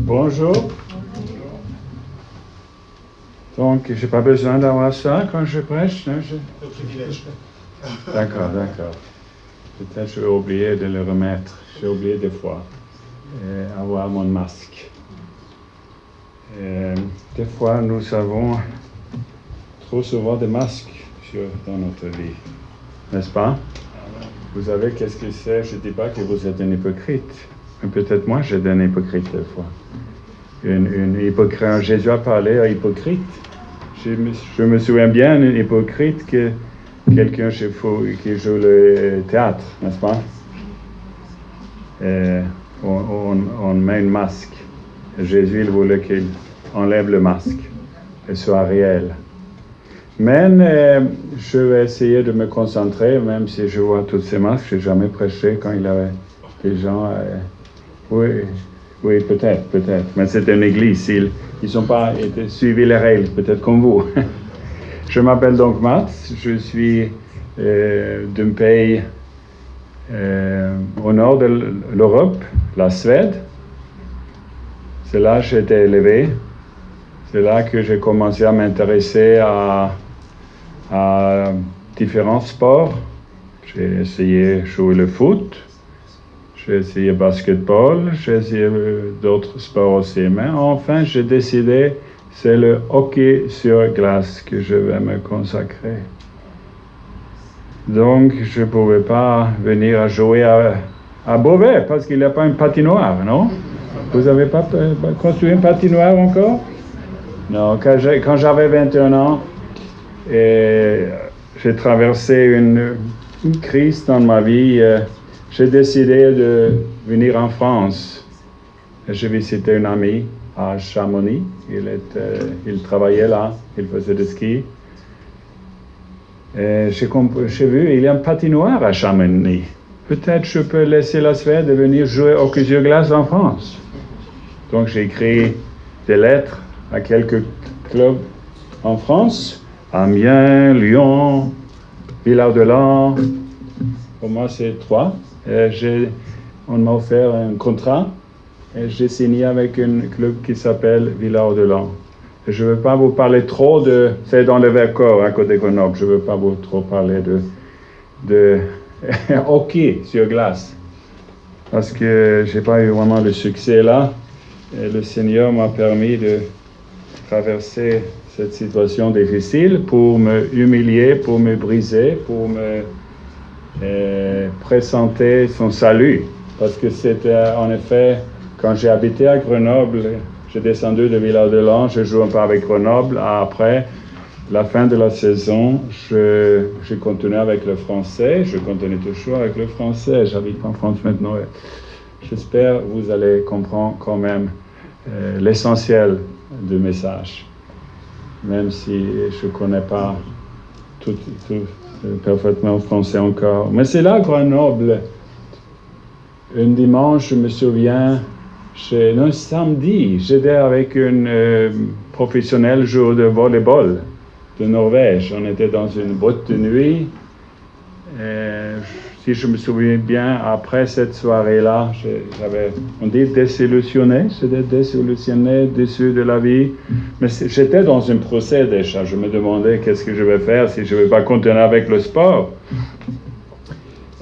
Bonjour. Donc, j'ai pas besoin d'avoir ça quand je prêche, non? Le privilège. D'accord. Peut-être je vais oublier de le remettre. J'ai oublié des fois avoir mon masque. Des fois, nous avons trop souvent des masques dans notre vie, n'est-ce pas? Vous savez qu'est-ce que c'est? Je ne dis pas que vous êtes un hypocrite. Mais peut-être moi, j'étais un hypocrite des fois. Jésus a parlé à hypocrite. Je me souviens bien d'un hypocrite que quelqu'un qui joue le théâtre, n'est-ce pas? On met un masque. Jésus, il voulait qu'il enlève le masque et soit réel. Mais je vais essayer de me concentrer, même si je vois tous ces masques. Je n'ai jamais prêché quand il y avait des gens... Oui, peut-être. Mais c'est une église. Ils n'ont pas suivi les règles, peut-être comme vous. Je m'appelle donc Matt. Je suis d'un pays au nord de l'Europe, la Suède. C'est là que j'ai été élevé. C'est là que j'ai commencé à m'intéresser à différents sports. J'ai essayé de jouer le foot. J'ai essayé le basketball, j'ai essayé d'autres sports aussi, mais enfin j'ai décidé, c'est le hockey sur glace que je vais me consacrer. Donc je ne pouvais pas venir à jouer à Beauvais parce qu'il n'y a pas une patinoire, non? Vous n'avez pas construit une patinoire encore? Non, quand j'avais 21 ans, j'ai traversé une crise dans ma vie. J'ai décidé de venir en France. J'ai visité un ami à Chamonix. Il travaillait là, il faisait du ski. J'ai vu, il y a une patinoire à Chamonix. Peut-être je peux laisser la Suède et venir jouer au hockey sur glace en France. Donc j'ai écrit des lettres à quelques clubs en France. Amiens, Lyon, Villard-de-Lans. Pour moi, c'est 3. On m'a offert un contrat et j'ai signé avec un club qui s'appelle Villard-de-Lans. Je ne veux pas vous parler trop c'est dans le Vercors à côté de Grenoble, je ne veux pas vous trop parler de hockey sur glace parce que je n'ai pas eu vraiment le succès là et le Seigneur m'a permis de traverser cette situation difficile pour me humilier, pour me briser, pour me présenter son salut. Parce que c'était en effet, quand j'ai habité à Grenoble, j'ai descendu de Villard-de-Lans, je joue un peu avec Grenoble. Après la fin de la saison, j'ai continué avec le français, je continue toujours avec le français. J'habite en France maintenant. J'espère que vous allez comprendre quand même l'essentiel du message. Même si je ne connais pas tout parfaitement français encore. Mais c'est là, Grenoble. Un dimanche, je me souviens, un samedi, j'étais avec une professionnelle joueur de volleyball de Norvège. On était dans une boîte de nuit. Si je me souviens bien, après cette soirée-là, on dit désillusionné, j'étais désillusionné, déçu de la vie. Mais j'étais dans un procès déjà. Je me demandais qu'est-ce que je vais faire si je ne vais pas continuer avec le sport.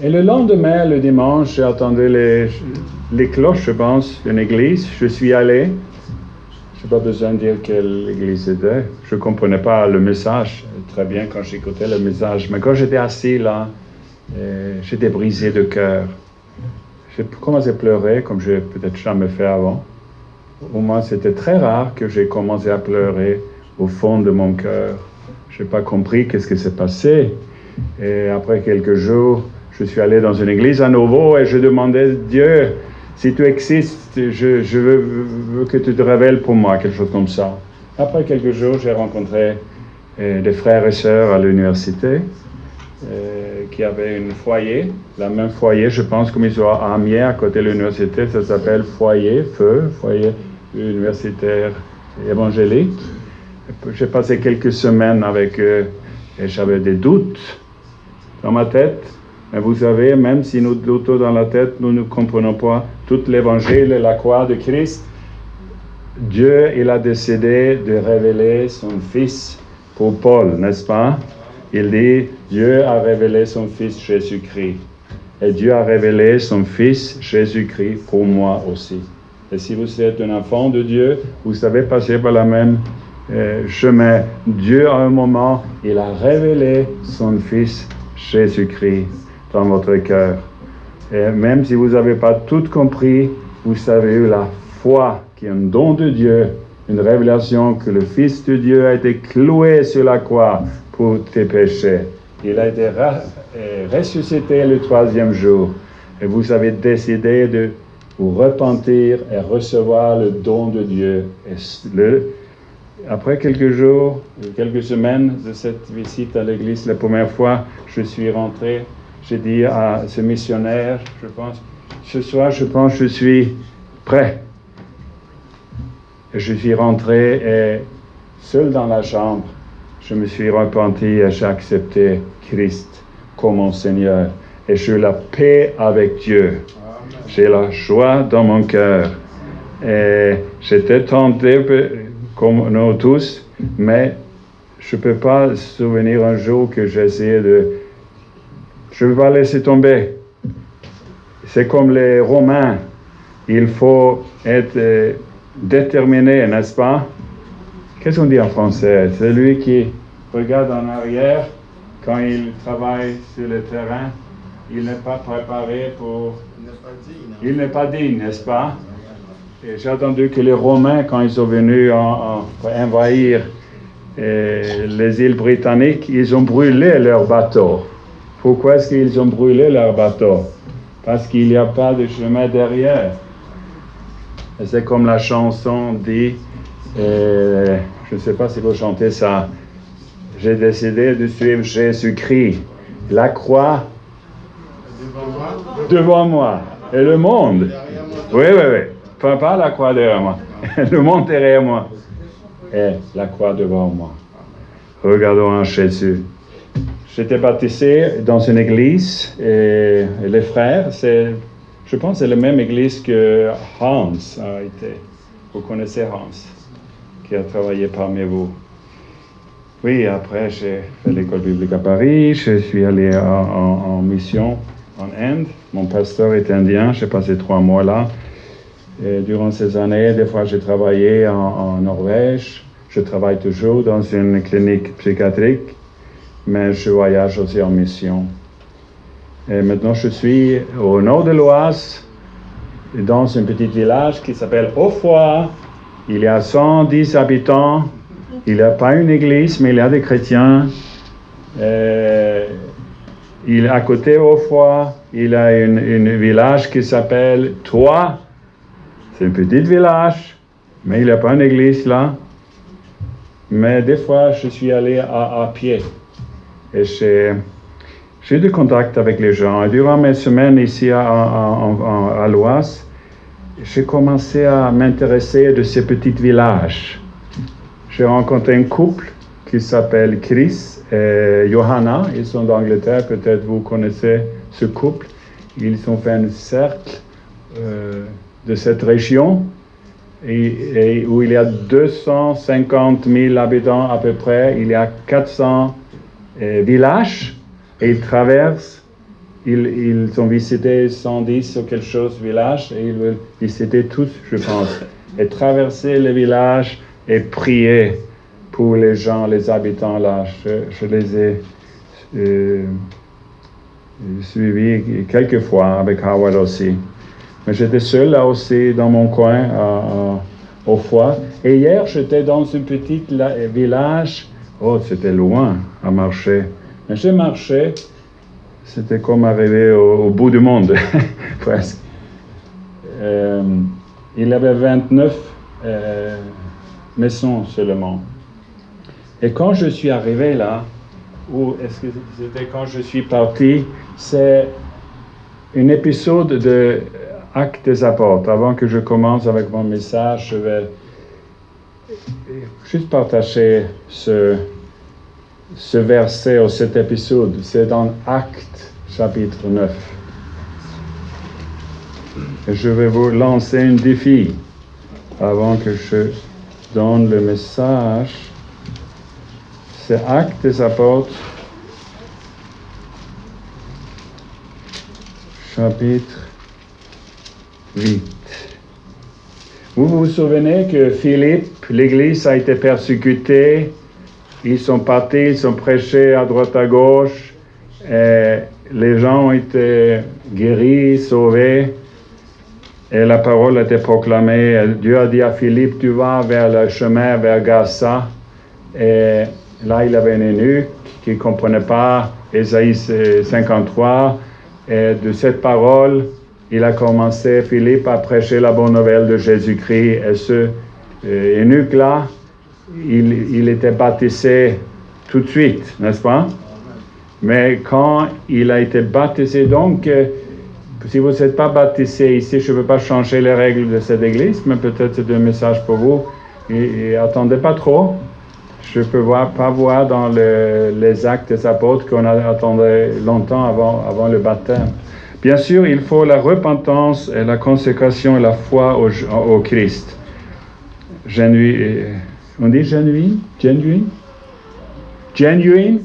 Et le lendemain, le dimanche, j'ai attendu les cloches, je pense, d'une église. Je suis allé. Je n'ai pas besoin de dire quelle église c'était. Je ne comprenais pas le message très bien quand j'écoutais le message. Mais quand j'étais assis là, j'étais brisé de cœur. J'ai commencé à pleurer comme je n'ai peut-être jamais fait avant. Au moins, c'était très rare que j'ai commencé à pleurer au fond de mon cœur. Je n'ai pas compris qu'est-ce qui s'est passé. Et après quelques jours, je suis allé dans une église à nouveau et je demandais, Dieu, si tu existes, je veux que tu te révèles pour moi, quelque chose comme ça. Après quelques jours, j'ai rencontré des frères et sœurs à l'université qui avaient un foyer, la même foyer, je pense, comme ils sont à Amiens, à côté de l'université, ça s'appelle foyer universitaire évangélique. J'ai passé quelques semaines avec eux et j'avais des doutes dans ma tête. Mais vous savez, même si nous doutons dans la tête, nous ne comprenons pas tout l'évangile et la croix de Christ. Dieu, il a décidé de révéler son Fils pour Paul, n'est-ce pas? Il dit, Dieu a révélé son Fils Jésus-Christ. Et Dieu a révélé son Fils Jésus-Christ pour moi aussi. Et si vous êtes un enfant de Dieu, vous savez passer par le même chemin. Dieu, à un moment, il a révélé son Fils Jésus-Christ dans votre cœur. Et même si vous n'avez pas tout compris, vous avez eu la foi qui est un don de Dieu, une révélation que le Fils de Dieu a été cloué sur la croix pour tes péchés. Il a été ressuscité le 3e jour. Et vous avez décidé de vous repentir et recevoir le don de Dieu. Et après quelques jours, quelques semaines de cette visite à l'église, la première fois, je suis rentré. J'ai dit à ce missionnaire, je pense, ce soir, je pense que je suis prêt. Et je suis rentré et seul dans la chambre, je me suis repenti et j'ai accepté Christ comme mon Seigneur. Et j'ai la paix avec Dieu. J'ai la joie dans mon cœur. Et j'étais tenté, comme nous tous, mais je ne peux pas me souvenir un jour que j'ai essayé de... Je ne vais pas laisser tomber. C'est comme les Romains. Il faut être déterminé, n'est-ce pas? Qu'est-ce qu'on dit en français? Celui qui regarde en arrière quand il travaille sur le terrain, il n'est pas préparé pour... Il n'est pas digne, n'est-ce pas? Et j'ai entendu que les Romains, quand ils sont venus pour envahir les îles britanniques, ils ont brûlé leurs bateaux. Pourquoi est-ce qu'ils ont brûlé leurs bateaux? Parce qu'il n'y a pas de chemin derrière. Et c'est comme la chanson dit, je ne sais pas si vous chantez ça, j'ai décidé de suivre Jésus-Christ. La croix devant moi. Et le monde. Oui. Pas la croix derrière moi. Le monde derrière moi. Et la croix devant moi. Regardons en Jésus. J'étais baptisé dans une église et les frères, je pense que c'est la même église que Hans a été. Vous connaissez Hans, qui a travaillé parmi vous. Oui, après j'ai fait l'école biblique à Paris, je suis allé en mission en Inde. Mon pasteur est indien, j'ai passé 3 mois là. Et durant ces années, des fois j'ai travaillé en Norvège. Je travaille toujours dans une clinique psychiatrique, mais je voyage aussi en mission. Et maintenant, je suis au nord de l'Oise, dans un petit village qui s'appelle Hautfoy. Il y a 110 habitants. Il n'y a pas une église, mais il y a des chrétiens. À côté Hautfoy, il y a un village qui s'appelle Troyes. C'est un petit village, mais il n'y a pas une église là. Mais des fois, je suis allé à pied. Et j'ai du contact avec les gens. Et durant mes semaines ici à l'Oise, j'ai commencé à m'intéresser de ces petits villages. J'ai rencontré un couple qui s'appelle Chris et Johanna. Ils sont d'Angleterre, peut-être vous connaissez ce couple. Ils ont fait un cercle de cette région et où il y a 250 000 habitants à peu près. Il y a 400 villages. Et ils traversent, ils ont visité 110 ou quelque chose de villages, et ils veulent visiter tous, je pense, et traverser les villages et prier pour les gens, les habitants là. Je les ai suivis quelques fois avec Howard aussi. Mais j'étais seul là aussi dans mon coin au foie. Et hier, j'étais dans un petit village. Oh, c'était loin à marcher. Mais j'ai marché, c'était comme arriver au bout du monde, presque. Il y avait 29 maisons seulement. Et quand je suis arrivé là, ou est-ce que c'était quand je suis parti, c'est un épisode de Actes des Apôtres. Avant que je commence avec mon message, je vais juste partager ce verset ou cet épisode. C'est dans Actes chapitre 9. Et je vais vous lancer un défi. avant que je donne le message. C'est Actes des Apôtres, chapitre 8. Vous vous souvenez que Philippe, l'église a été persécutée, ils sont partis, ils ont prêché à droite à gauche, et les gens ont été guéris, sauvés, et la parole a été proclamée. Dieu a dit à Philippe, tu vas vers le chemin vers Gaza, et là il avait un eunuque qui ne comprenait pas Ésaïe 53, et de cette parole, il a commencé, Philippe, à prêcher la bonne nouvelle de Jésus-Christ. Et ce eunuque-là, il était baptisé tout de suite, n'est-ce pas? Mais quand il a été baptisé, donc, si vous n'êtes pas baptisé ici, je ne veux pas changer les règles de cette église, mais peut-être c'est un message pour vous. Et attendez pas trop. Je ne peux pas voir dans les actes des apôtres qu'on attendait longtemps avant le baptême. Bien sûr, il faut la repentance et la consécration et la foi au Christ. On dit genuine? Genuine? Genuine?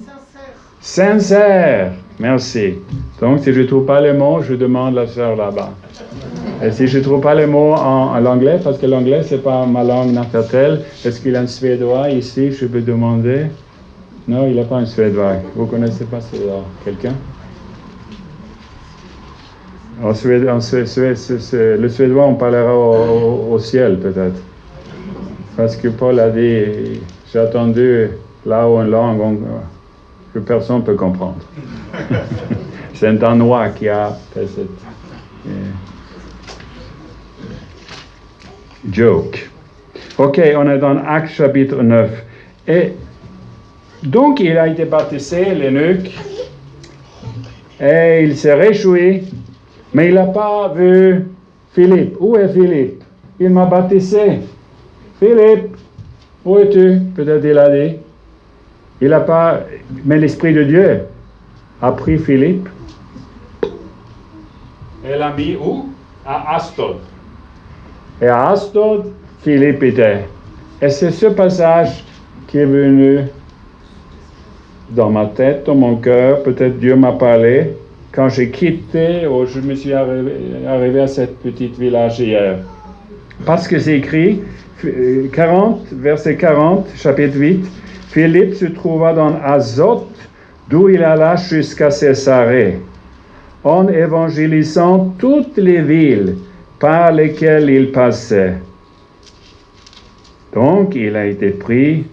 Sincère. Merci. Donc, si je ne trouve pas les mots, je demande la sœur là-bas. Et si je ne trouve pas les mots en anglais, parce que l'anglais, ce n'est pas ma langue natale, est-ce qu'il y a un Suédois ici? Je peux demander. Non, il n'y a pas un Suédois. Vous ne connaissez pas Suédois? Quelqu'un? Le Suédois, on parlera au ciel, peut-être. Parce que Paul a dit, j'ai attendu là-haut une langue que personne ne peut comprendre. C'est un Danois qui a fait cette joke. Ok, on est dans Actes chapitre 9. Et donc, il a été baptisé, l'eunuque, et il s'est réjoui, mais il n'a pas vu Philippe. Où est Philippe? Il m'a baptisé. Philippe, où es-tu? Peut-être il a dit. Il n'a pas, mais l'Esprit de Dieu a pris Philippe et l'a mis où? À Asdod. Et à Asdod, Philippe était. Et c'est ce passage qui est venu dans ma tête, dans mon cœur. Peut-être Dieu m'a parlé quand j'ai quitté, ou je me suis arrivé à cette petite village hier. Parce que c'est écrit, 40, verset 40, chapitre 8, Philippe se trouva dans Azote, d'où il alla jusqu'à Césarée, en évangélisant toutes les villes par lesquelles il passait. Donc, il a été pris,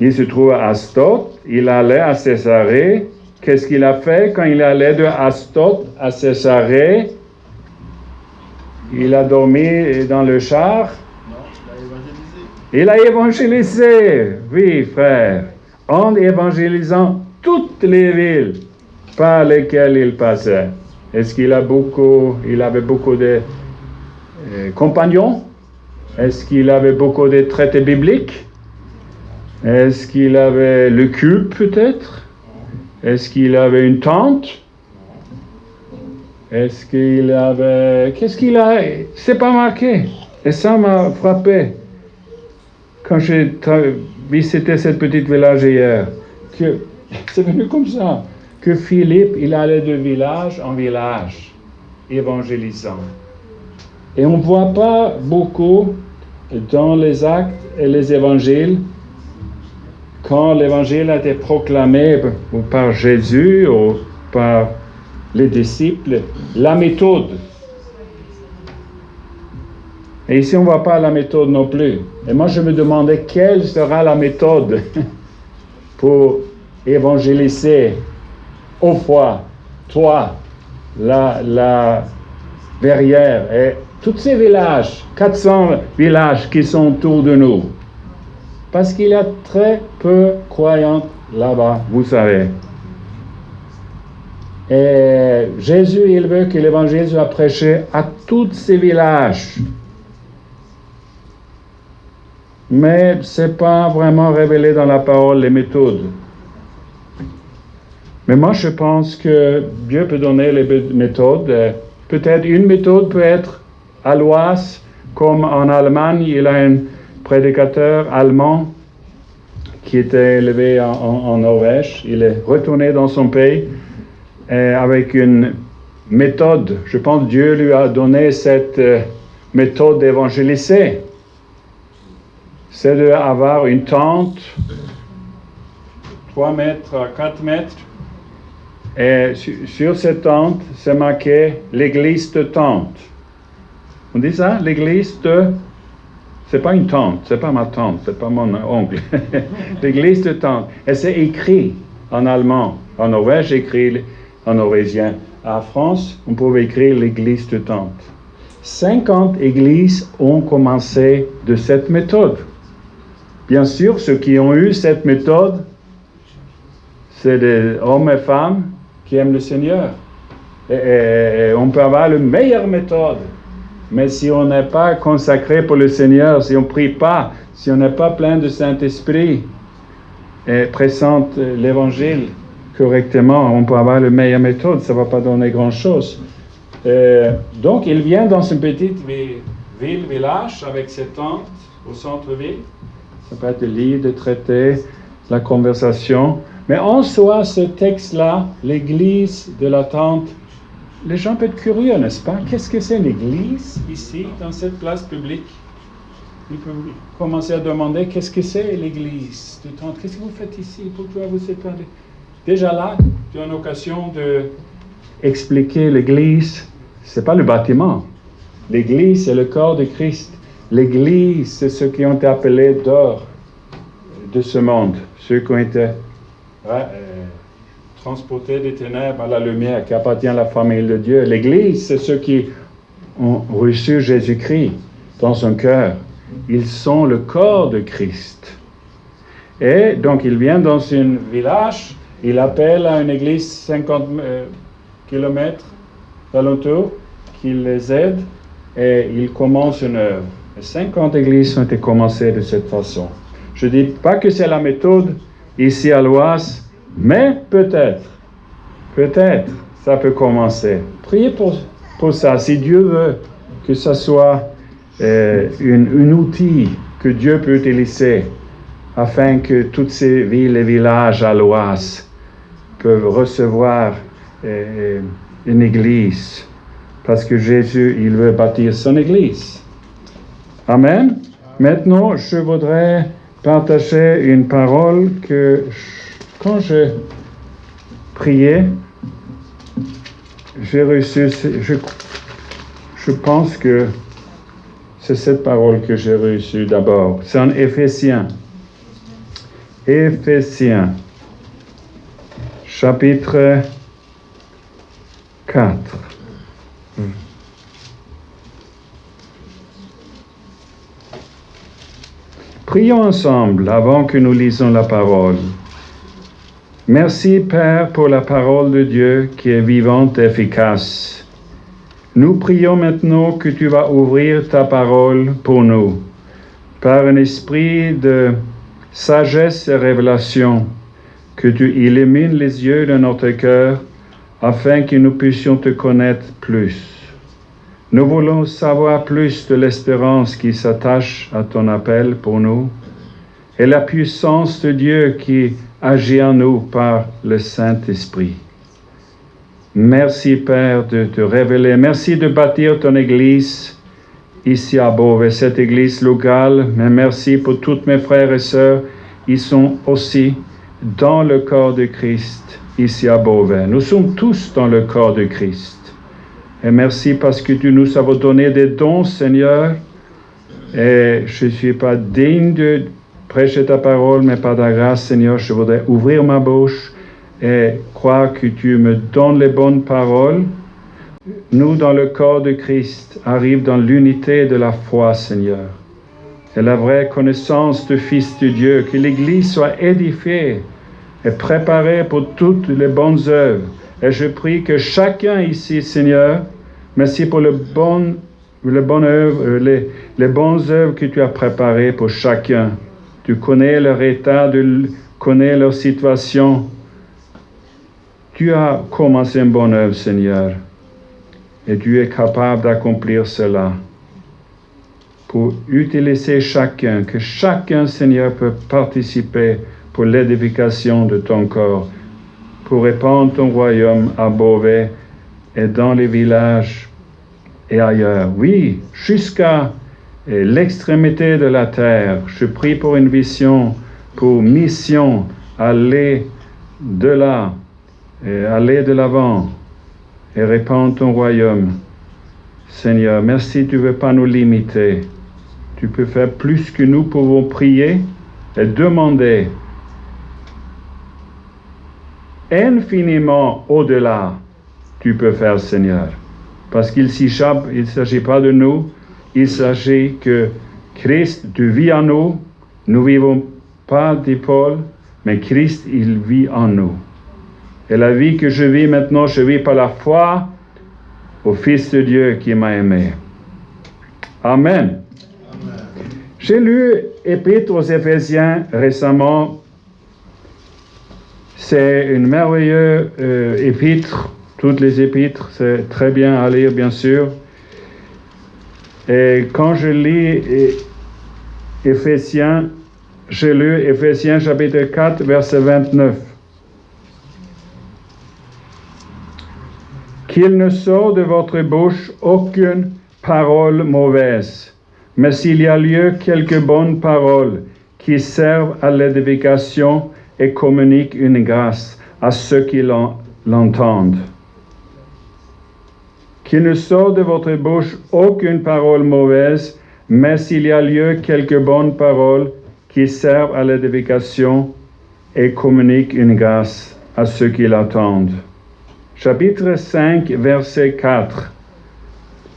il se trouve à Astot, il allait à Césarée. Qu'est-ce qu'il a fait quand il allait de Astot à Césarée? Il a dormi dans le char. Il a évangélisé, oui frère, en évangélisant toutes les villes par lesquelles il passait. Est-ce qu'il avait beaucoup de compagnons? Est-ce qu'il avait beaucoup de traités bibliques? Est-ce qu'il avait le culte peut-être? Est-ce qu'il avait une tente? Est-ce qu'il avait... Qu'est-ce qu'il a? C'est pas marqué. Et ça m'a frappé. Quand j'ai visité cette petite village hier, que c'est venu comme ça, que Philippe, il allait de village en village, évangélisant. Et on ne voit pas beaucoup dans les actes et les évangiles, quand l'évangile a été proclamé par Jésus ou par les disciples, la méthode. Et ici, on ne voit pas la méthode non plus. Et moi, je me demandais quelle sera la méthode pour évangéliser au foie, toi, la Verrière et tous ces villages, 400 villages qui sont autour de nous. Parce qu'il y a très peu croyants là-bas, vous savez. Et Jésus, il veut que l'évangile soit prêché à tous ces villages. Mais ce n'est pas vraiment révélé dans la parole, les méthodes. Mais moi, je pense que Dieu peut donner les méthodes. Peut-être une méthode peut être à l'Oise, comme en Allemagne, il y a un prédicateur allemand qui était élevé en Norvège. Il est retourné dans son pays avec une méthode. Je pense que Dieu lui a donné cette méthode d'évangéliser. C'est d'avoir une tente, 3 mètres à 4 mètres. Et sur cette tente, c'est marqué l'église de tente. On dit ça, l'église de... C'est pas une tente, c'est pas ma tante, c'est pas mon oncle. L'église de tente. Et c'est écrit en allemand. En Norvège, écrit en norvégien. En France, on pouvait écrire l'église de tente. 50 églises ont commencé de cette méthode. Bien sûr, ceux qui ont eu cette méthode, c'est des hommes et femmes qui aiment le Seigneur. Et on peut avoir la meilleure méthode. Mais si on n'est pas consacré pour le Seigneur, si on ne prie pas, si on n'est pas plein de Saint-Esprit et présente l'Évangile correctement, on peut avoir la meilleure méthode, ça ne va pas donner grand-chose. Donc, il vient dans une petite village, avec ses tentes au centre-ville. Ça peut être le lit de traité, la conversation. Mais en soi, ce texte-là, l'église de la tente, les gens peuvent être curieux, n'est-ce pas? Qu'est-ce que c'est une église ici, dans cette place publique? Ils peuvent commencer à demander qu'est-ce que c'est l'église de tente? Qu'est-ce que vous faites ici? Pourquoi vous êtes là? Déjà là, tu as une occasion d'expliquer l'église. Ce n'est pas le bâtiment. L'église, c'est le corps de Christ. L'église, c'est ceux qui ont été appelés d'or de ce monde, ceux qui ont été transportés des ténèbres à la lumière, qui appartiennent à la famille de Dieu. L'église, c'est ceux qui ont reçu Jésus-Christ dans son cœur. Ils sont le corps de Christ. Et donc, il vient dans un village, il appelle à une église 50 kilomètres d'alentour, qu'il les aide, et il commence une œuvre. Et 50 églises ont été commencées de cette façon. Je ne dis pas que c'est la méthode ici à l'Oise, mais peut-être, ça peut commencer. Priez pour ça, si Dieu veut que ça soit un outil que Dieu peut utiliser afin que toutes ces villes et villages à l'Oise peuvent recevoir une église, parce que Jésus, il veut bâtir son église. Amen. Maintenant, je voudrais partager une parole que quand je priais, j'ai reçu, je pense que c'est cette parole que j'ai reçue d'abord. C'est en Éphésiens. Éphésiens, chapitre 4. Prions ensemble avant que nous lisons la parole. Merci, Père, pour la parole de Dieu qui est vivante et efficace. Nous prions maintenant que tu vas ouvrir ta parole pour nous, par un esprit de sagesse et révélation, que tu illumines les yeux de notre cœur, afin que nous puissions te connaître plus. Nous voulons savoir plus de l'espérance qui s'attache à ton appel pour nous et la puissance de Dieu qui agit en nous par le Saint-Esprit. Merci, Père, de te révéler. Merci de bâtir ton Église ici à Beauvais, cette Église locale. Mais merci pour tous mes frères et sœurs. Ils sont aussi dans le corps de Christ ici à Beauvais. Nous sommes tous dans le corps de Christ. Et merci parce que tu nous as donné des dons, Seigneur. Et je ne suis pas digne de prêcher ta parole, mais par ta grâce, Seigneur, je voudrais ouvrir ma bouche et croire que tu me donnes les bonnes paroles. Nous, dans le corps de Christ, arrivons dans l'unité de la foi, Seigneur. Et la vraie connaissance du Fils de Dieu, que l'Église soit édifiée et préparée pour toutes les bonnes œuvres. Et je prie que chacun ici, Seigneur, merci pour les bonnes œuvres que tu as préparées pour chacun. Tu connais leur état, tu connais leur situation. Tu as commencé une bonne œuvre, Seigneur, et tu es capable d'accomplir cela. pour utiliser chacun, que chacun, Seigneur, peut participer pour l'édification de ton corps, pour répandre ton royaume à Beauvais et dans les villages et ailleurs. Oui, jusqu'à l'extrémité de la terre. Je prie pour une vision, pour mission, aller de là, et aller de l'avant et répandre ton royaume. Seigneur, merci, tu ne veux pas nous limiter. Tu peux faire plus que nous pouvons prier et demander. Infiniment au-delà, tu peux faire, Seigneur. Parce qu'il ne s'agit pas de nous, il s'agit que Christ, tu vis en nous, nous ne vivons pas d'épaule, mais Christ, il vit en nous. Et la vie que je vis maintenant, je vis par la foi au Fils de Dieu qui m'a aimé. Amen. Amen. J'ai lu Épître aux Éphésiens récemment. C'est une merveilleuse épître. Toutes les épîtres, c'est très bien à lire, bien sûr. Et quand je lis Éphésiens, j'ai lu Éphésiens chapitre 4, verset 29. Qu'il ne sorte de votre bouche aucune parole mauvaise, mais s'il y a lieu quelques bonnes paroles qui servent à l'édification et communiquent une grâce à ceux qui l'entendent. Qu'il ne sorte de votre bouche aucune parole mauvaise, mais s'il y a lieu quelques bonnes paroles qui servent à l'édification et communiquent une grâce à ceux qui l'attendent. Chapitre 5, verset 4.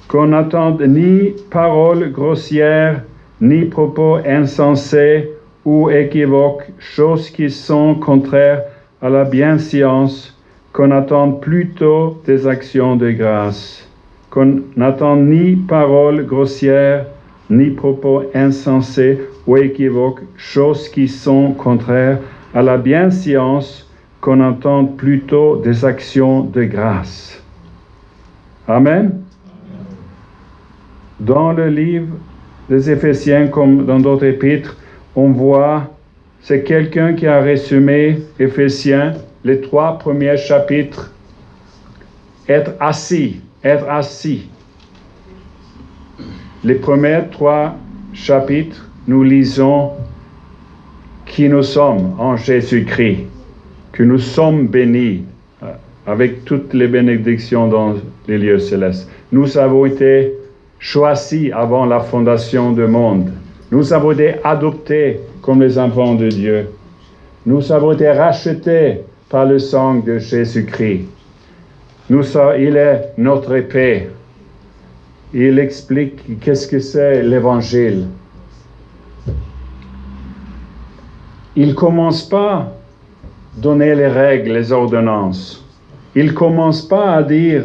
Qu'on n'attende ni paroles grossières, ni propos insensés ou équivoques, choses qui sont contraires à la bienséance, qu'on attende plutôt des actions de grâce. Qu'on n'attende ni paroles grossières, ni propos insensés ou équivoques, choses qui sont contraires à la bienséance, qu'on entende plutôt des actions de grâce. Amen. Dans le livre des Éphésiens, comme dans d'autres épîtres, on voit, c'est quelqu'un qui a résumé Éphésiens, les 3 premiers chapitres, être assis. Les premiers 3 chapitres, nous lisons qui nous sommes en Jésus-Christ, que nous sommes bénis avec toutes les bénédictions dans les lieux célestes. Nous avons été choisis avant la fondation du monde. Nous avons été adoptés comme les enfants de Dieu. Nous avons été rachetés par le sang de Jésus-Christ. Il est notre épée. Il explique qu'est-ce que c'est l'Évangile. Il ne commence pas à donner les règles, les ordonnances. Il ne commence pas à dire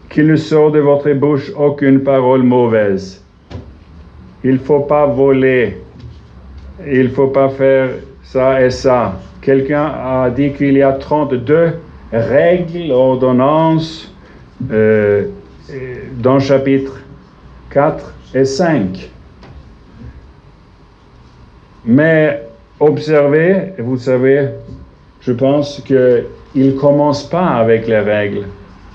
qu'il ne sort de votre bouche aucune parole mauvaise. Il ne faut pas voler. Il ne faut pas faire ça et ça. Quelqu'un a dit qu'il y a 32 règles, ordonnances dans chapitre 4 et 5. Mais observez, vous savez, je pense qu'il ne commence pas avec les règles,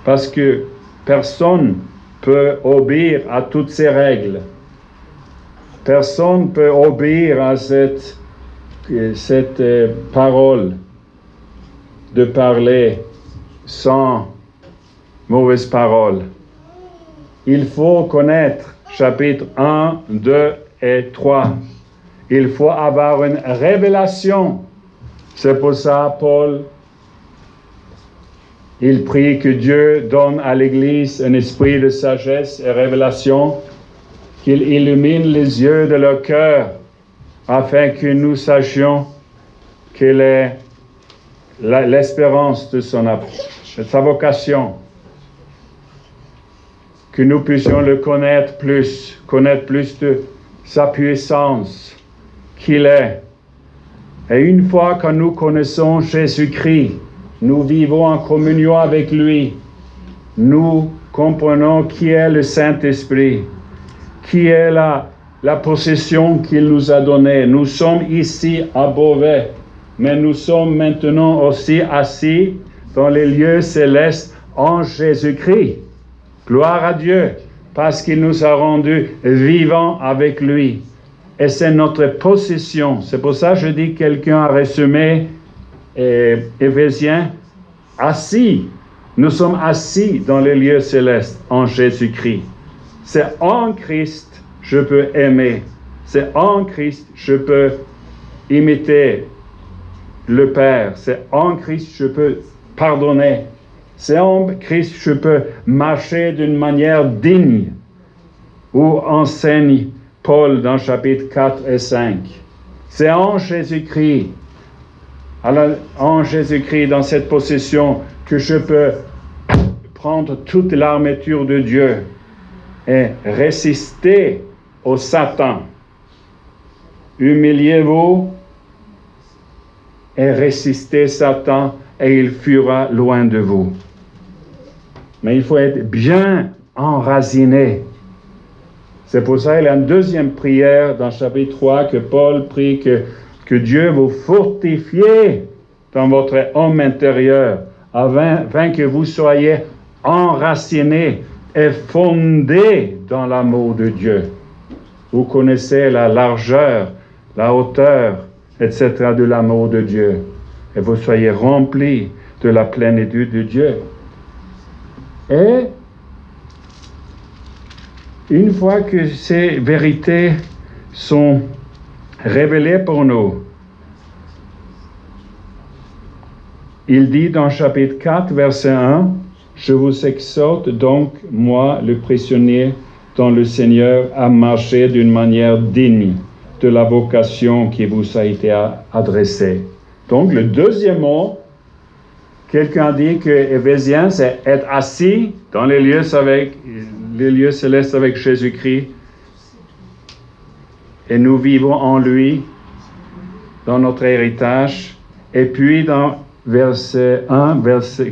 parce que personne peut obéir à toutes ces règles. Personne ne peut obéir à cette parole de parler sans mauvaise parole. Il faut connaître chapitre 1, 2 et 3. Il faut avoir une révélation. C'est pour ça, Paul, il prie que Dieu donne à l'Église un esprit de sagesse et révélation, qu'il illumine les yeux de leur cœur, afin que nous sachions quelle est l'espérance de sa vocation, que nous puissions le connaître plus de sa puissance, qu'il est. Et une fois que nous connaissons Jésus-Christ, nous vivons en communion avec lui, nous comprenons qui est le Saint-Esprit, qui est la possession qu'il nous a donnée. Nous sommes ici à Beauvais, mais nous sommes maintenant aussi assis dans les lieux célestes en Jésus-Christ. Gloire à Dieu, parce qu'il nous a rendus vivants avec lui. Et c'est notre possession. C'est pour ça que je dis, quelqu'un a résumé Éphésiens, assis. Nous sommes assis dans les lieux célestes en Jésus-Christ. C'est en Christ je peux aimer. C'est en Christ je peux imiter le Père. C'est en Christ je peux pardonner. C'est en Christ je peux marcher d'une manière digne, où enseigne Paul dans chapitres 4 et 5. C'est en Jésus-Christ, en Jésus-Christ, dans cette possession, que je peux prendre toute l'armature de Dieu et résister au Satan. Humiliez-vous et résistez Satan, et il fuira loin de vous. Mais il faut être bien enraciné. C'est pour ça qu'il y a une deuxième prière dans chapitre 3 que Paul prie que Dieu vous fortifie dans votre homme intérieur, afin que vous soyez enracinés et fondés dans l'amour de Dieu. Vous connaissez la largeur, la hauteur, etc. de l'amour de Dieu. Et vous soyez remplis de la plénitude de Dieu. Et une fois que ces vérités sont révélées pour nous, il dit dans chapitre 4, verset 1, « Je vous exhorte donc, moi, le prisonnier dans le Seigneur, à marcher d'une manière digne de la vocation qui vous a été adressée. » Donc, le deuxième mot, quelqu'un dit que Éphésiens, c'est être assis dans les lieux célestes avec Jésus-Christ, et nous vivons en lui, dans notre héritage. Et puis, dans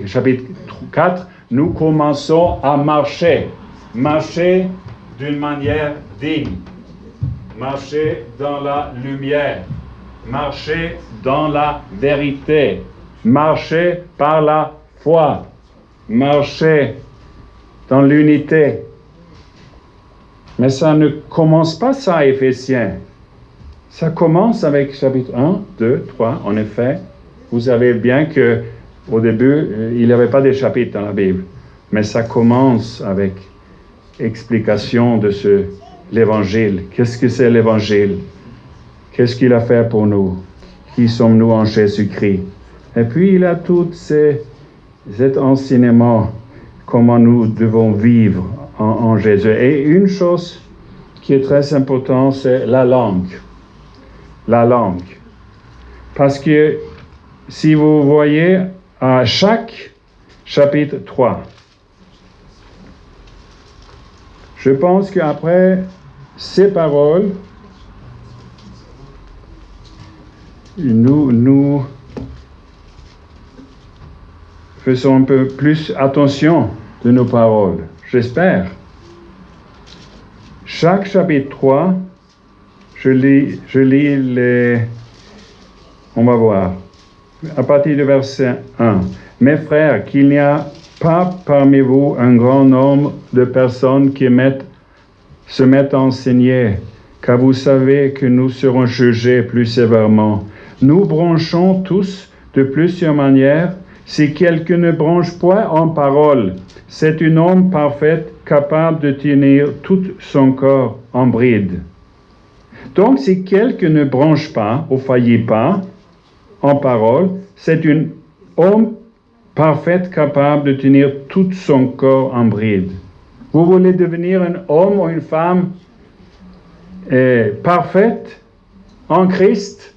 chapitre 4, nous commençons à marcher d'une manière digne, marcher dans la lumière, marcher dans la vérité, marcher par la foi, marcher dans l'unité. Mais ça ne commence pas ça, Éphésiens. Ça commence avec chapitre 1, 2, 3, en effet. Vous savez bien qu'au début, il n'y avait pas de chapitres dans la Bible. Mais ça commence avec explication de l'Évangile. Qu'est-ce que c'est l'Évangile? Qu'est-ce qu'il a fait pour nous? Qui sommes-nous en Jésus-Christ? Et puis il a tout cet enseignement, comment nous devons vivre en Jésus. Et une chose qui est très importante, c'est la langue. La langue. Parce que si vous voyez à chaque chapitre 3, je pense qu'après ces paroles, nous faisons un peu plus attention de nos paroles, j'espère. Chaque chapitre 3, je lis les... On va voir. À partir du verset 1. « Mes frères, qu'il n'y a pas parmi vous un grand nombre de personnes qui se mettent à enseigner, car vous savez que nous serons jugés plus sévèrement. Nous branchons tous de plusieurs manières. Si quelqu'un ne branche point en parole, c'est un homme parfait, capable de tenir tout son corps en bride. Donc, si quelqu'un ne branche pas ou faillit pas en parole, c'est un homme parfait, capable de tenir tout son corps en bride. » Vous voulez devenir un homme ou une femme parfaite en Christ,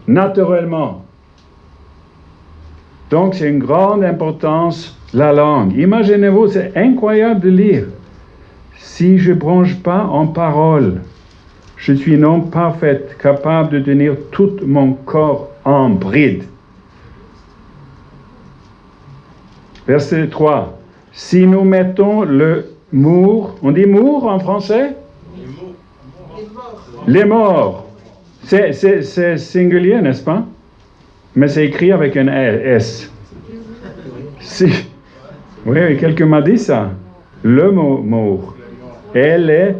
naturellement. Donc, c'est une grande importance, la langue. Imaginez-vous, c'est incroyable de lire. Si je ne branche pas en parole, je suis un homme parfait, capable de tenir tout mon corps en bride. Verset 3. Si nous mettons le mour, on dit mour en français? Les morts. C'est singulier, n'est-ce pas? Mais c'est écrit avec un S. Si. Oui, quelqu'un m'a dit ça. Le mort. Elle est...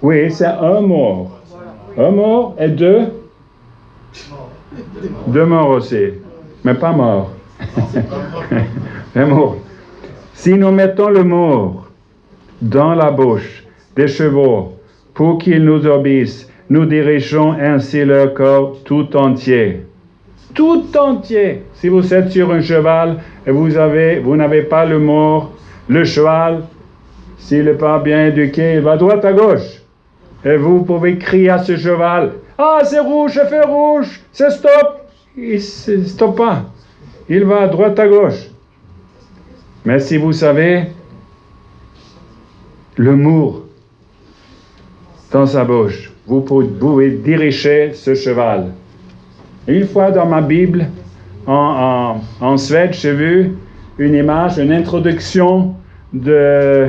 Oui, c'est un mort. Un mort et deux morts aussi. Mais pas morts. Un mort. Si nous mettons le mort dans la bouche des chevaux pour qu'ils nous obéissent, nous dirigeons ainsi leur corps tout entier. Tout entier. Si vous êtes sur un cheval et vous n'avez pas le mort, le cheval, s'il n'est pas bien éduqué, il va droite à gauche. Et vous pouvez crier à ce cheval, « Ah, c'est rouge, c'est feu rouge, c'est stop !» Il ne stoppe pas. Il va à droite à gauche. Mais si vous savez, le mot dans sa bouche, vous pouvez diriger ce cheval. Une fois dans ma Bible, en Suède, j'ai vu une image, une introduction de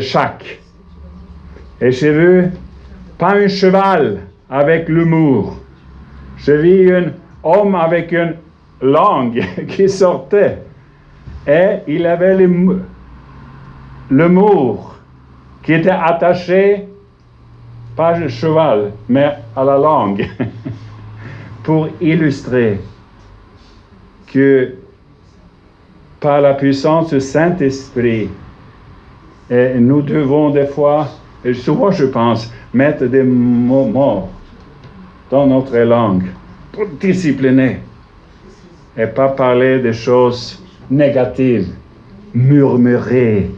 chaque. Et j'ai vu, pas un cheval avec l'humour. J'ai vu un homme avec une langue qui sortait. Et il avait l'humour qui était attaché, pas au cheval, mais à la langue, pour illustrer que par la puissance du Saint-Esprit, et nous devons des fois, et souvent je pense, mettre des mots morts dans notre langue pour discipliner et pas parler des choses négatives, murmurer,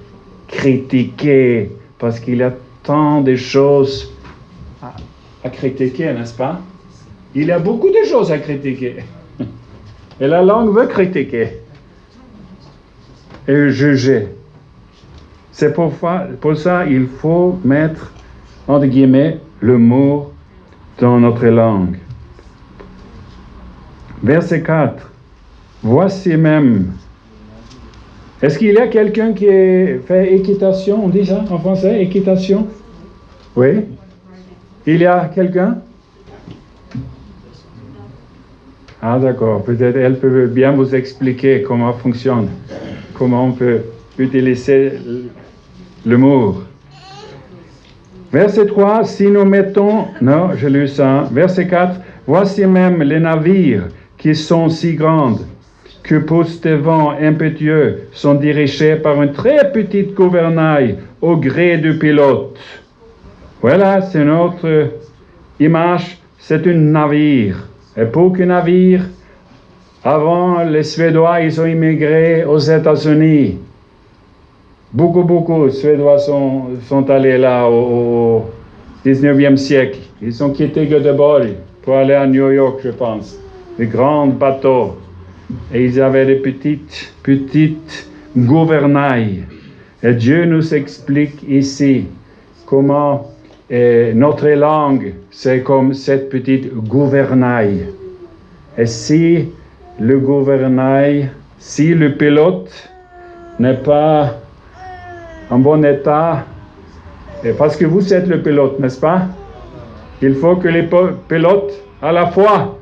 critiquer, parce qu'il y a tant de choses à critiquer, n'est-ce pas? Il y a beaucoup de choses à critiquer. Et la langue veut critiquer et juger. C'est pour ça il faut mettre, entre guillemets, le mot dans notre langue. Verset 4. Voici même. Est-ce qu'il y a quelqu'un qui fait équitation? On dit ça en français, équitation? Oui? Il y a quelqu'un? Ah d'accord, peut-être elle peut bien vous expliquer comment fonctionne, comment on peut utiliser le mot. Verset 3, si nous mettons... Non, j'ai lu ça. Verset 4, voici même les navires qui sont si grands que poussent des vents impétueux sont dirigés par une très petite gouvernail au gré du pilote. Voilà, c'est notre image, c'est un navire. Et pour qu'un navire, avant les Suédois, ils ont immigré aux États-Unis. Beaucoup de Suédois sont allés là au 19e siècle. Ils ont quitté Göteborg pour aller à New York, je pense. Des grands bateaux. Et ils avaient des petites gouvernails. Et Dieu nous explique ici comment notre langue, c'est comme cette petite gouvernail. Et si le gouvernail, si le pilote n'est pas en bon état, et parce que vous êtes le pilote, n'est-ce pas? Il faut que les pilotes, à la fois,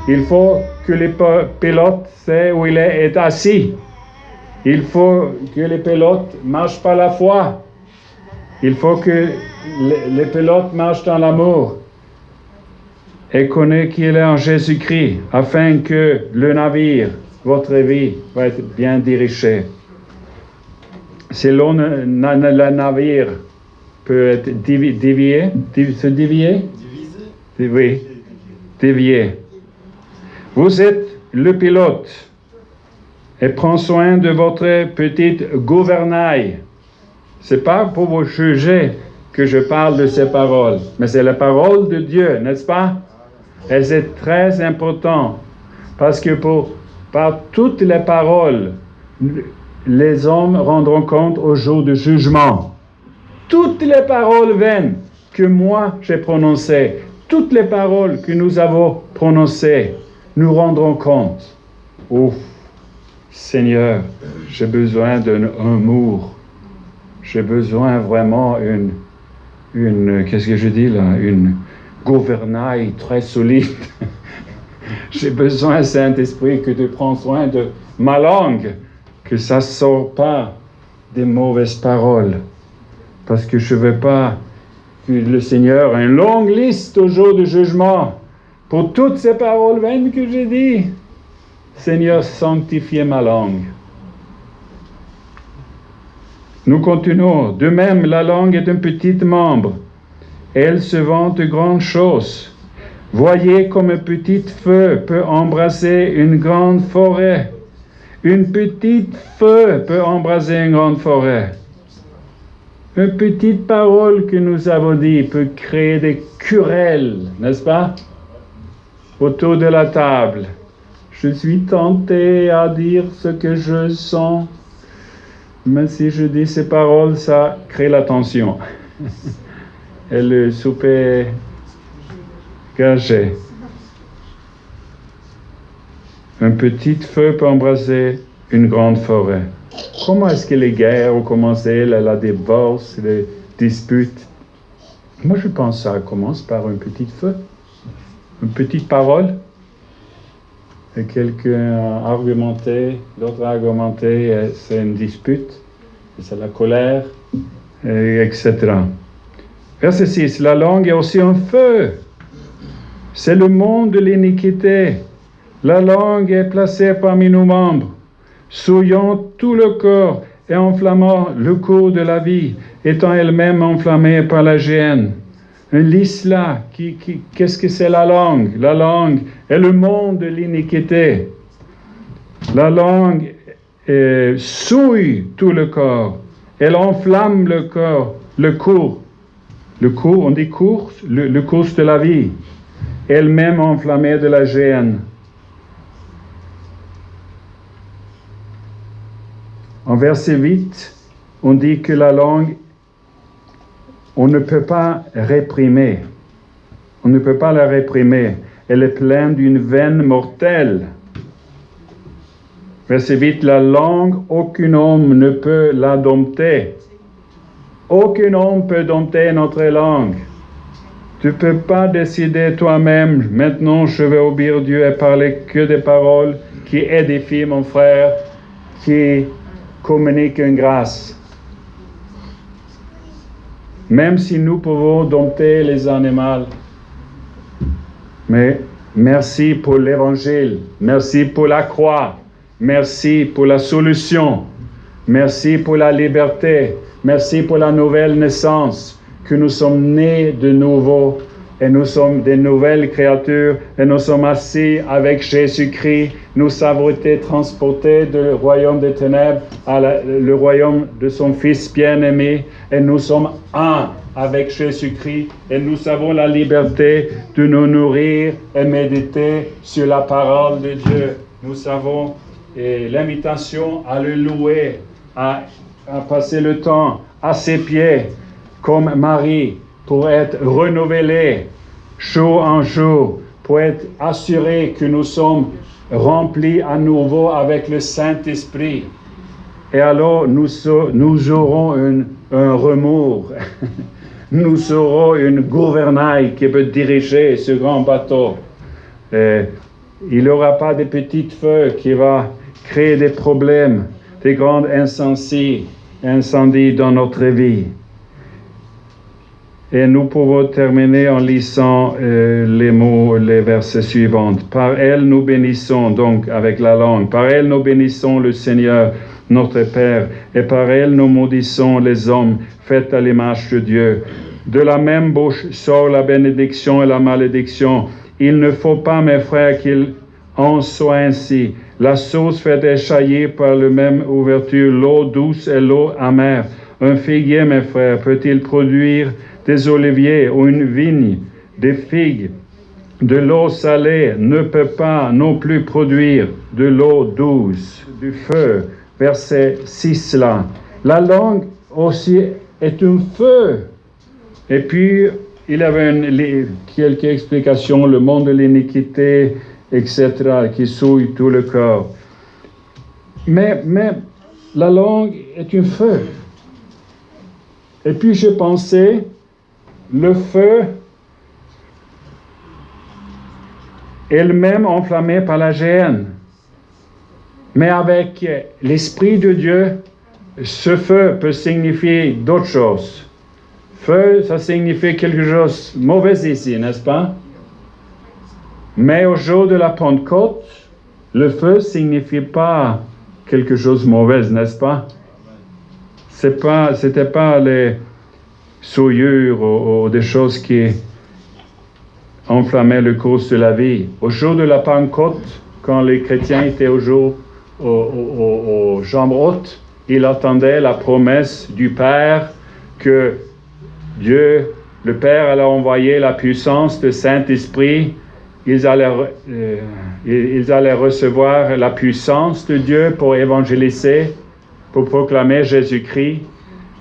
il faut que les pilotes sachent où il est assis. Il faut que les pilotes marchent par la foi. Il faut que les pilotes marchent dans l'amour et connaissent qu'il est en Jésus-Christ, afin que le navire, votre vie, va être bien dirigé. Selon le navire peut être dévié, se dévier? Oui, dévié. Vous êtes le pilote et prends soin de votre petite gouvernail. C'est pas pour vous juger que je parle de ces paroles, mais c'est la parole de Dieu, n'est-ce pas? Et c'est très important, parce que par toutes les paroles, les hommes rendront compte au jour du jugement. Toutes les paroles vaines que moi j'ai prononcées, toutes les paroles que nous avons prononcées, nous rendrons compte. Ouf, Seigneur, j'ai besoin d'un amour. J'ai besoin vraiment qu'est-ce que je dis là, une gouvernail très solide. J'ai besoin, Saint-Esprit, que tu prends soin de ma langue, que ça ne sort pas des mauvaises paroles. Parce que je ne veux pas que le Seigneur ait une longue liste au jour du jugement pour toutes ces paroles vaines que j'ai dit. Seigneur, sanctifiez ma langue. Nous continuons. De même, la langue est un petit membre. Elle se vante de grandes choses. Voyez comme un petit feu peut embraser une grande forêt. Une petite feu peut embraser une grande forêt. Une petite parole que nous avons dit peut créer des querelles, n'est-ce pas? Autour de la table. Je suis tenté à dire ce que je sens, mais si je dis ces paroles, ça crée la tension. Et le souper gâché. Un petit feu peut embraser une grande forêt. Comment est-ce que les guerres ont commencé, la divorce, les disputes? Moi, je pense que ça commence par un petit feu, une petite parole. Et quelqu'un a argumenté, l'autre a argumenté, et c'est une dispute, et c'est la colère, etc. Verset 6, la langue est aussi un feu. C'est le monde de l'iniquité. La langue est placée parmi nos membres, souillant tout le corps et enflammant le cours de la vie, étant elle-même enflammée par la géhenne. Un l'isla, qu'est-ce que c'est la langue? La langue est le monde de l'iniquité. La langue souille tout le corps. Elle enflamme le corps, le cours. Le cours, on dit cours, le cours de la vie. Elle-même enflammée de la géhenne. En verset 8, on dit que la langue, on ne peut pas réprimer. On ne peut pas la réprimer. Elle est pleine d'une veine mortelle. Verset 8, la langue, aucun homme ne peut la dompter. Aucun homme peut dompter notre langue. Tu ne peux pas décider toi-même, maintenant je vais obéir Dieu et parler que des paroles qui édifient mon frère, qui communiquent une grâce. Même si nous pouvons dompter les animaux. Mais merci pour l'évangile, merci pour la croix, merci pour la solution, merci pour la liberté, merci pour la nouvelle naissance, que nous sommes nés de nouveau et nous sommes des nouvelles créatures et nous sommes assis avec Jésus-Christ. Nous avons été transportés du royaume des ténèbres le royaume de son Fils bien-aimé et nous sommes un avec Jésus-Christ et nous avons la liberté de nous nourrir et méditer sur la parole de Dieu. Nous avons l'invitation à le louer, à passer le temps à ses pieds comme Marie, pour être renouvelé jour en jour, pour être assuré que nous sommes remplis à nouveau avec le Saint-Esprit. Et alors nous aurons un remords, nous aurons une gouvernail qui peut diriger ce grand bateau. Et il n'y aura pas de petits feux qui vont créer des problèmes, des grands incendies dans notre vie. Et nous pouvons terminer en lisant les versets suivants. Par elle nous bénissons, donc avec la langue, par elle nous bénissons le Seigneur, notre Père, et par elle nous maudissons les hommes faits à l'image de Dieu. De la même bouche sort la bénédiction et la malédiction. Il ne faut pas, mes frères, qu'il en soit ainsi. La source fait échailler par la même ouverture l'eau douce et l'eau amère. Un figuier, mes frères, peut-il produire des oliviers ou une vigne, des figues? De l'eau salée ne peut pas non plus produire de l'eau douce, du feu. Verset 6 là. La langue aussi est un feu. Et puis, il y avait quelques explications, le monde de l'iniquité, etc., qui souille tout le corps. Mais la langue est un feu. Et puis je pensais, le feu, elle-même enflammée par la gêne. Mais avec l'Esprit de Dieu, ce feu peut signifier d'autres choses. Feu, ça signifie quelque chose de mauvais ici, n'est-ce pas? Mais au jour de la Pentecôte, le feu signifie pas quelque chose de mauvais, n'est-ce pas? C'était pas les souillures ou des choses qui enflammaient le cours de la vie. Au jour de la Pentecôte, quand les chrétiens étaient aux chambres hautes, ils attendaient la promesse du Père que Dieu, le Père, allait envoyer la puissance du Saint-Esprit. Ils allaient recevoir la puissance de Dieu pour évangéliser, pour proclamer Jésus-Christ.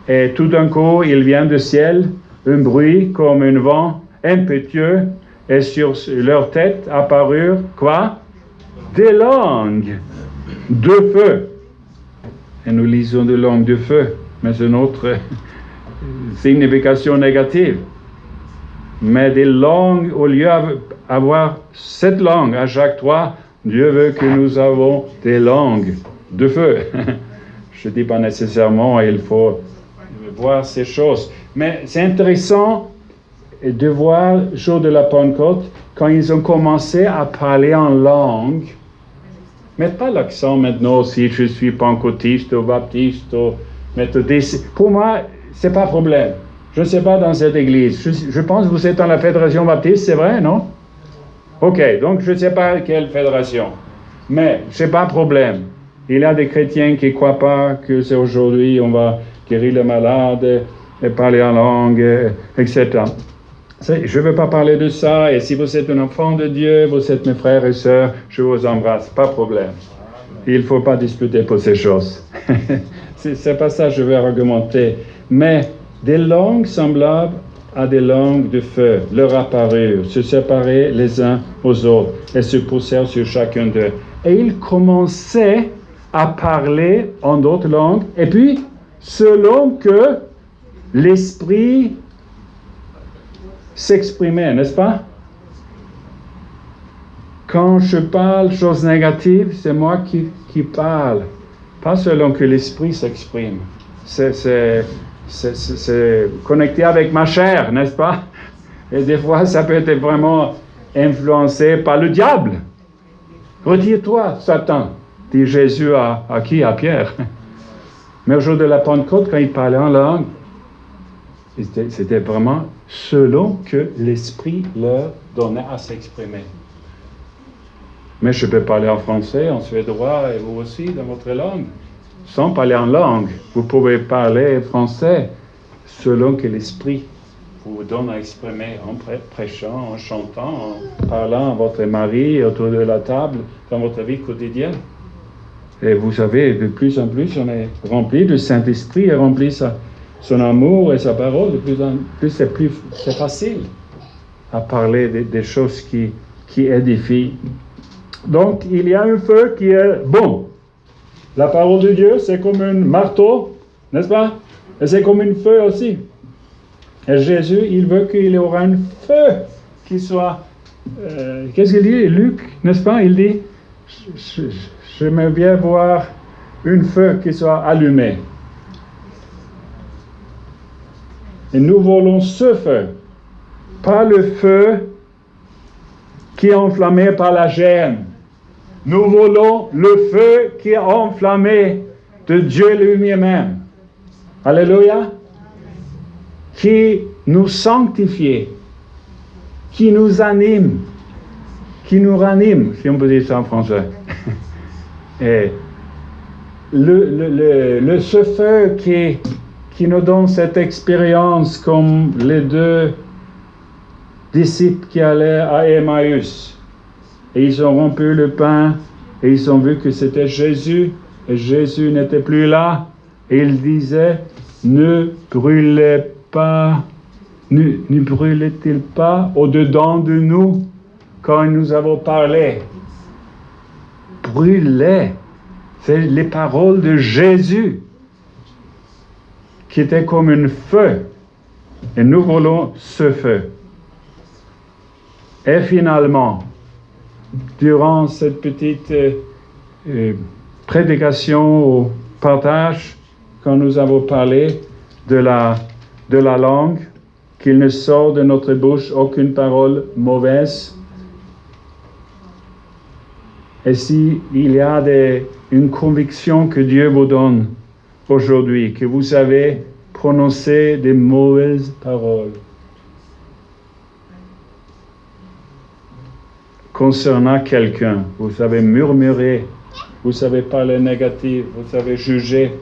Et tout d'un coup, il vient du ciel, un bruit comme un vent impétueux, et sur leur tête apparurent, quoi? Des langues de feu. Et nous lisons des langues de feu, mais c'est une autre signification négative. Mais des langues, au lieu d'avoir 7 langues à chaque fois, Dieu veut que nous avons des langues de feu. Je ne dis pas nécessairement, il faut voir ces choses. Mais c'est intéressant de voir le jour de la Pentecôte, quand ils ont commencé à parler en langue. Mettez pas l'accent maintenant si je suis pentecôtiste ou baptiste ou méthodiste. Pour moi, c'est pas un problème. Je ne sais pas dans cette église. Je pense que vous êtes dans la fédération baptiste, c'est vrai, non? Ok, donc je ne sais pas quelle fédération. Mais ce n'est pas un problème. Il y a des chrétiens qui ne croient pas que c'est aujourd'hui, on va guérir les malades, et parler en langue, etc. Je ne veux pas parler de ça, et si vous êtes un enfant de Dieu, vous êtes mes frères et sœurs, je vous embrasse, pas de problème. Il ne faut pas discuter pour ces choses. C'est pas ça que je vais argumenter. Mais des langues semblables à des langues de feu leur apparurent, se séparaient les uns aux autres, et se poussèrent sur chacun d'eux. Et ils commençaient à parler en d'autres langues, et puis, selon que l'Esprit s'exprimait, n'est-ce pas? Quand je parle choses négatives, c'est moi qui parle, pas selon que l'Esprit s'exprime. C'est connecté avec ma chair, n'est-ce pas? Et des fois, ça peut être vraiment influencé par le diable. Retire-toi, Satan, dit Jésus à qui? À Pierre. Mais au jour de la Pentecôte, quand il parlait en langue, c'était vraiment selon que l'Esprit leur donnait à s'exprimer. Mais je peux parler en français, en suédois, et vous aussi, dans votre langue, sans parler en langue. Vous pouvez parler français selon que l'Esprit vous donne à exprimer en prêchant, en chantant, en parlant à votre mari autour de la table, dans votre vie quotidienne. Et vous savez, de plus en plus, on est rempli du Saint-Esprit et rempli son amour et sa parole. De plus en plus, c'est facile à parler des choses qui édifient. Donc, il y a un feu qui est bon. La parole de Dieu, c'est comme un marteau, n'est-ce pas? Et c'est comme un feu aussi. Et Jésus, il veut qu'il y aura un feu qui soit... qu'est-ce qu'il dit, Luc, n'est-ce pas? Il dit, j'aimerais bien voir un feu qui soit allumé. Et nous voulons ce feu, pas le feu qui est enflammé par la gêne. Nous voulons le feu qui est enflammé de Dieu lui-même. Alléluia. Qui nous sanctifie, qui nous anime, qui nous ranime, si on peut dire ça en français. Et ce feu qui nous donne cette expérience comme les 2 disciples qui allaient à Emmaüs. Et ils ont rompu le pain et ils ont vu que c'était Jésus et Jésus n'était plus là. Et il disait, ne brûlait-il pas au-dedans de nous quand nous avons parlé? Brûler. C'est les paroles de Jésus qui étaient comme un feu. Et nous voulons ce feu. Et finalement, durant cette petite prédication ou partage, quand nous avons parlé de la langue, qu'il ne sort de notre bouche aucune parole mauvaise. Et s'il y a une conviction que Dieu vous donne aujourd'hui, que vous avez prononcé des mauvaises paroles concernant quelqu'un, vous savez murmurer, vous savez parler négatif, vous savez juger,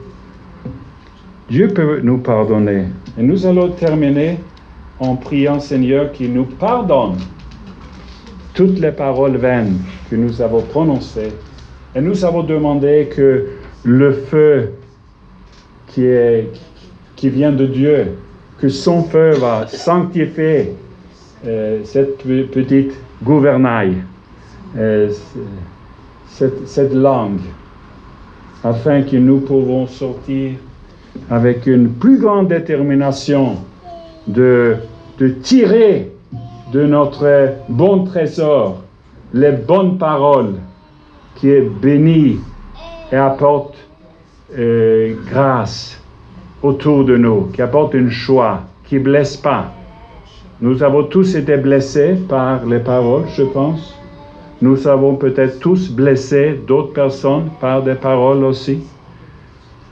Dieu peut nous pardonner. Et nous allons terminer en priant Seigneur qu'il nous pardonne toutes les paroles vaines que nous avons prononcées. Et nous avons demandé que le feu qui vient de Dieu, que son feu va sanctifier cette petite gouvernail, cette langue, afin que nous pouvons sortir avec une plus grande détermination de tirer de notre bon trésor les bonnes paroles qui est bénie et apporte grâce autour de nous, qui apporte une joie, qui ne blesse pas. Nous avons tous été blessés par les paroles, je pense. Nous avons peut-être tous blessé d'autres personnes par des paroles aussi.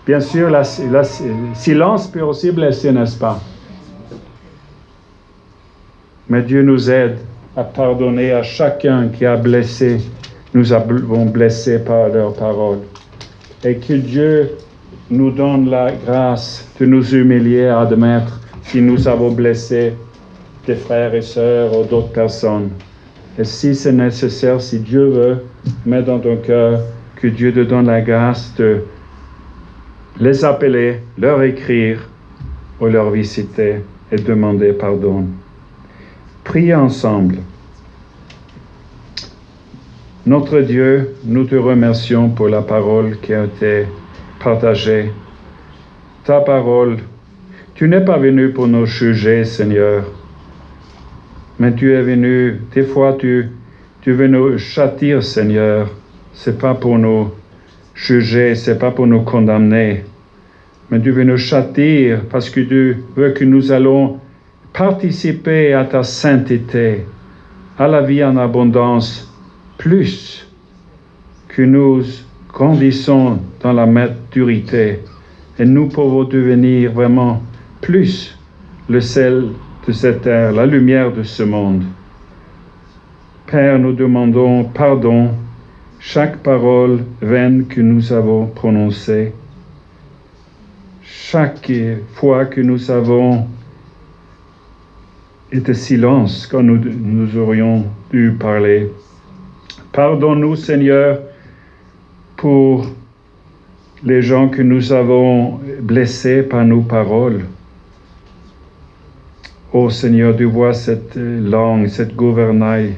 Bien sûr, le silence peut aussi blesser, n'est-ce pas? Mais Dieu nous aide à pardonner à chacun qui a blessé, nous avons blessé par leurs paroles. Et que Dieu nous donne la grâce de nous humilier à admettre si nous avons blessé des frères et sœurs ou d'autres personnes. Et si c'est nécessaire, si Dieu veut, mets dans ton cœur que Dieu te donne la grâce de les appeler, leur écrire ou leur visiter et demander pardon. Priez ensemble. Notre Dieu, nous te remercions pour la parole qui a été partagée. Ta parole, tu n'es pas venu pour nous juger, Seigneur, mais tu es venu, des fois tu veux nous châtir, Seigneur. C'est pas pour nous juger, c'est pas pour nous condamner, mais tu veux nous châtir parce que tu veux que nous allons participer à ta sainteté, à la vie en abondance, plus que nous grandissons dans la maturité et nous pouvons devenir vraiment plus le sel de cette terre, la lumière de ce monde. Père, nous demandons pardon chaque parole vaine que nous avons prononcée, chaque fois que nous avons été silence quand nous aurions dû parler. Pardonne-nous, Seigneur, pour les gens que nous avons blessés par nos paroles. Ô Seigneur, tu vois cette langue, cette gouvernail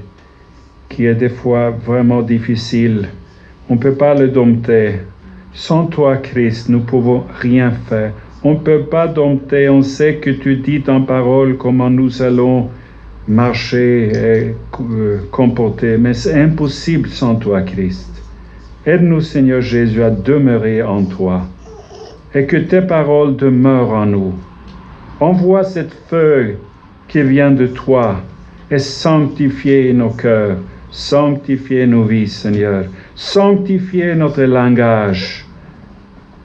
qui est des fois vraiment difficile. On ne peut pas le dompter. Sans toi, Christ, nous ne pouvons rien faire. On ne peut pas dompter. On sait que tu dis en parole comment nous allons marcher et comporter, mais c'est impossible sans toi, Christ. Aide-nous, Seigneur Jésus, à demeurer en toi et que tes paroles demeurent en nous. Envoie cette feuille qui vient de toi et sanctifie nos cœurs, sanctifie nos vies, Seigneur, sanctifie notre langage,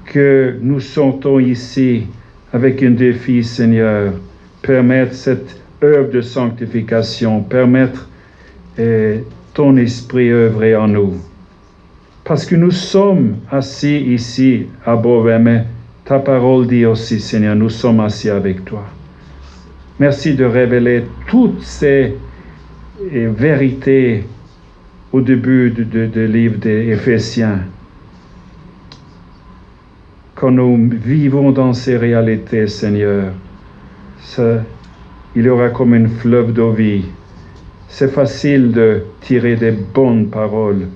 que nous sentons ici avec un défi, Seigneur, permettre cette œuvre de sanctification, permettre ton esprit œuvrer en nous. Parce que nous sommes assis ici à Beauvais, mais ta parole dit aussi, Seigneur, nous sommes assis avec toi. Merci de révéler toutes ces vérités au début du livre des Éphésiens. Quand nous vivons dans ces réalités, Seigneur, il y aura comme un fleuve d'eau vie. C'est facile de tirer des bonnes paroles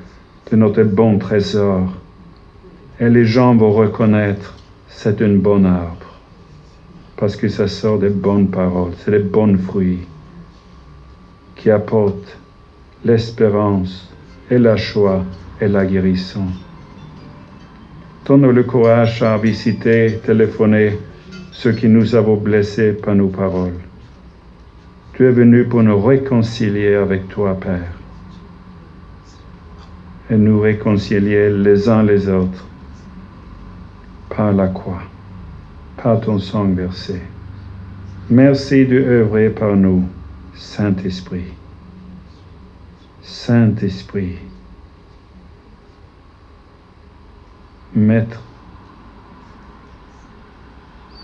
de notre bon trésor. Et les gens vont reconnaître, c'est un bon arbre. Parce que ça sort des bonnes paroles, c'est des bons fruits qui apportent l'espérance et la joie et la guérison. Donne-nous le courage à visiter, téléphoner ceux qui nous avons blessés par nos paroles. Tu es venu pour nous réconcilier avec toi, Père, et nous réconcilier les uns les autres par la croix, par ton sang versé. Merci de œuvrer par nous, Saint-Esprit. Saint-Esprit, mettre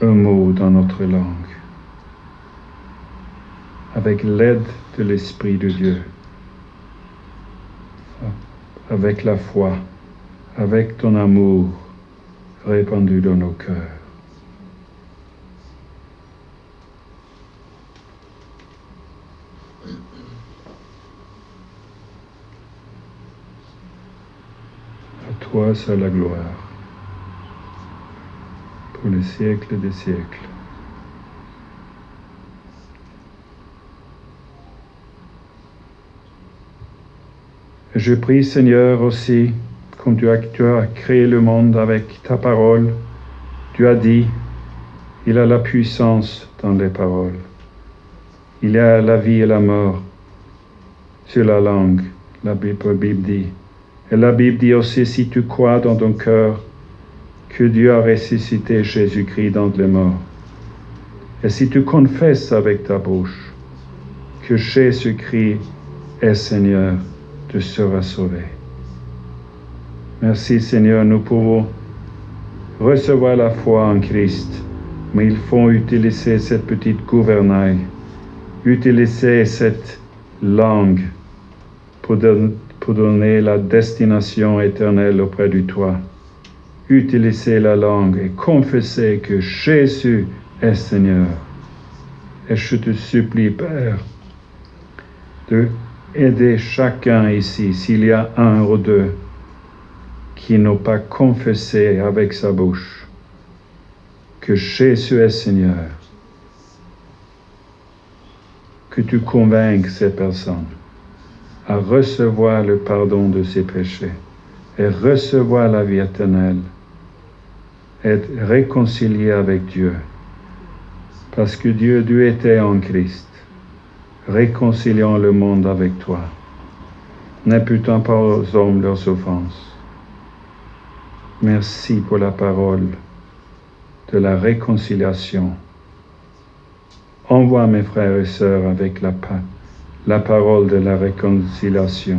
un mot dans notre langue, avec l'aide de l'Esprit de Dieu, avec la foi, avec ton amour répandu dans nos cœurs. À toi seule la gloire, pour les siècles des siècles. Et je prie, Seigneur, aussi, comme tu as créé le monde avec ta parole, tu as dit, il a la puissance dans les paroles. Il y a la vie et la mort sur la langue, la Bible dit. Et la Bible dit aussi, si tu crois dans ton cœur que Dieu a ressuscité Jésus-Christ d'entre les morts, et si tu confesses avec ta bouche que Jésus-Christ est Seigneur, tu seras sauvé. Merci Seigneur, nous pouvons recevoir la foi en Christ, mais il faut utiliser cette petite gouvernail, utiliser cette langue pour donner la destination éternelle auprès de toi. Utiliser la langue et confesser que Jésus est Seigneur. Et je te supplie, Père, de aider chacun ici, s'il y a un ou deux qui n'ont pas confessé avec sa bouche que Jésus est Seigneur, que tu convainques ces personnes à recevoir le pardon de ses péchés et recevoir la vie éternelle, être réconcilié avec Dieu, parce que Dieu était en Christ, réconciliant le monde avec toi, n'imputant pas aux hommes leurs offenses. Merci pour la parole de la réconciliation. Envoie mes frères et sœurs avec la parole de la réconciliation.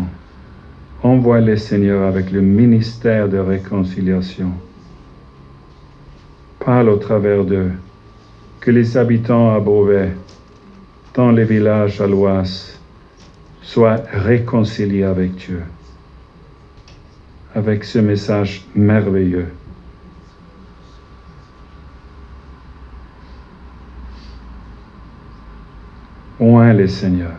Envoie-les, Seigneur, avec le ministère de réconciliation. Parle au travers d'eux. Que les habitants à Beauvais, dans les villages à l'Oise, soient réconciliés avec Dieu, avec ce message merveilleux. Oins les Seigneurs.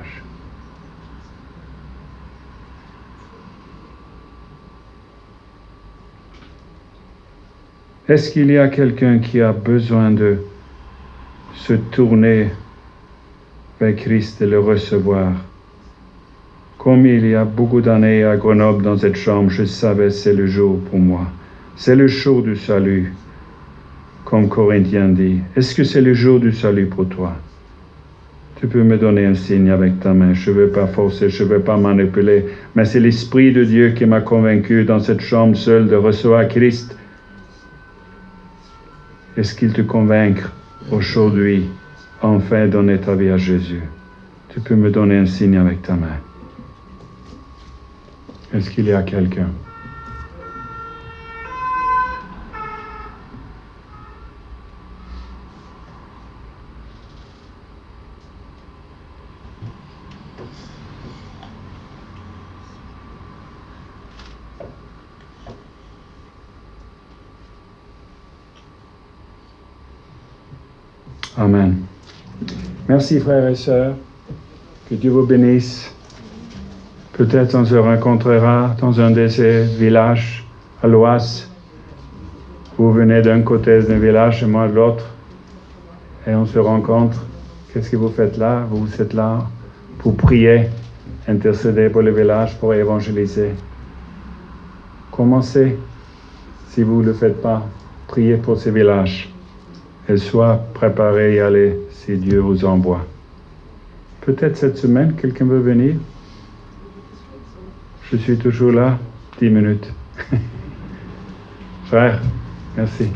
Est-ce qu'il y a quelqu'un qui a besoin de se tourner vers Christ et le recevoir? Comme il y a beaucoup d'années à Grenoble dans cette chambre, je savais c'est le jour pour moi. C'est le jour du salut, comme Corinthiens dit. Est-ce que c'est le jour du salut pour toi? Tu peux me donner un signe avec ta main. Je ne veux pas forcer, je ne veux pas manipuler, mais c'est l'Esprit de Dieu qui m'a convaincu dans cette chambre seule de recevoir Christ. Est-ce qu'il te convainc aujourd'hui, enfin donner ta vie à Jésus? Tu peux me donner un signe avec ta main. Est-ce qu'il y a quelqu'un? Amen. Merci frères et sœurs. Que Dieu vous bénisse. Peut-être on se rencontrera dans un de ces villages à l'Oise Vous venez d'un côté d'un village et moi de l'autre, et on se rencontre. Qu'est-ce que vous faites là? Vous êtes là pour prier, intercéder pour le village, pour évangéliser. Commencez, si vous ne le faites pas, priez pour ce village. Et soyez préparés à y aller si Dieu vous envoie. Peut-être cette semaine, quelqu'un veut venir? Je suis toujours là, 10 minutes. Frère, merci.